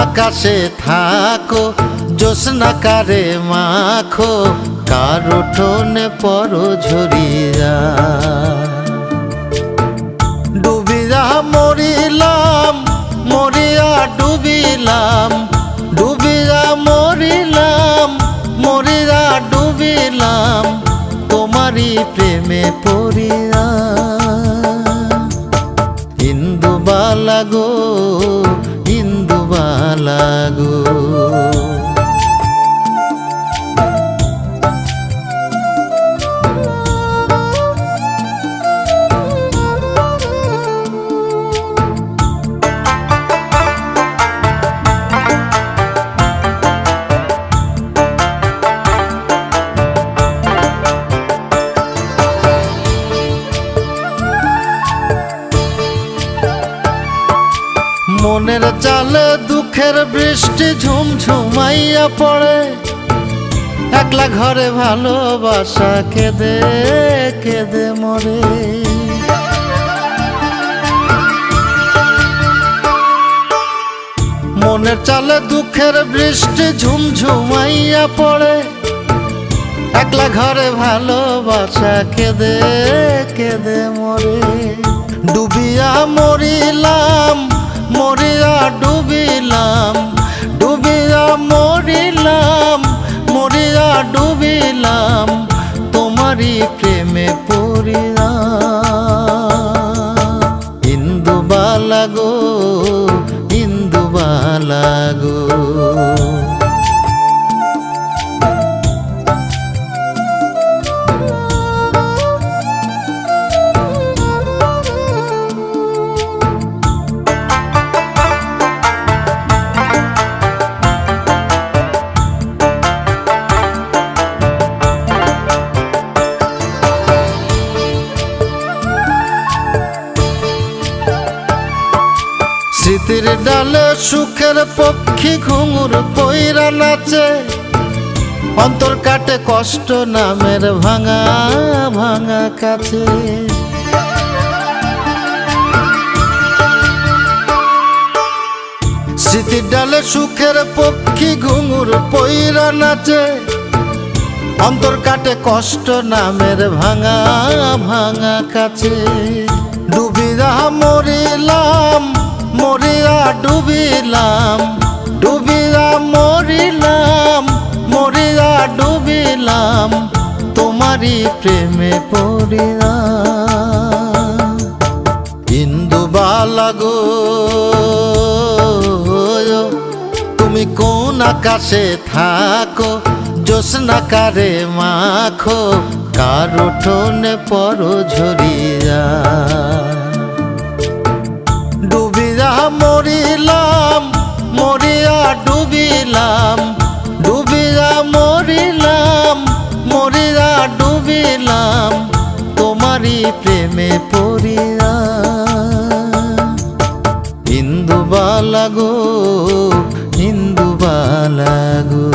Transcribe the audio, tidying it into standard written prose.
আকাশে থাকো জ্যোৎস্না কারে মাখো কার উঠোনে পরো ঝরিয়া ডুবিয়া মরিলাম মরিয়া ডুবিলাম ডুবিয়া মরিলাম মরিয়া ডুবিলাম তোমারই প্রেমে পড়িয়া ইন্দুবালা গো ইন্দুবালা গো মনের জালে দুঃখের বৃষ্টি ঝুমঝুমাইয়া পড়ে একলা ঘরে ভালোবাসা কেঁদে কেঁদে মরে মনের জালে দুঃখের বৃষ্টি ঝুমঝুমাইয়া পড়ে একলা ঘরে ভালোবাসা কেঁদে কেঁদে মরে ডুবিয়া মরিলাম মরিয়া ডুবিলাম ডুবিয়া মরিলাম মরিয়া ডুবিলাম তোমারই প্রেমে পড়িয়া ইন্দুবালা গো ইন্দুবালা গো স্মৃতির ডালে সুখের পক্ষী ঘুঙুর পইরা নাচে অন্তর কাটে কষ্ট নামের ভাঙা ভাঙা কাছে স্মৃতির ডালে সুখের পক্ষী ঘুঙুর পইরা নাচে অন্তর কাটে কষ্ট নামের ভাঙা ভাঙা কাছে ডুবিয়া মরিলাম মরিয়া ডুবিলাম ডুবিয়া মরিলাম মরিয়া ডুবিলাম তোমারই প্রেমে পড়িয়া ইন্দুবালা গো তুমি কোন আকাশে থাকো জ্যোৎস্না কারে মাখো কার উঠোনে পরো ঝরিয়া ডুবিয়া মরিলাম মরিয়া ডুবিলাম ডুবিয়া মরিলাম মরিয়া ডুবিলাম তোমারই প্রেমে পড়িয়া ইন্দুবালা গো ইন্দুবালা গো।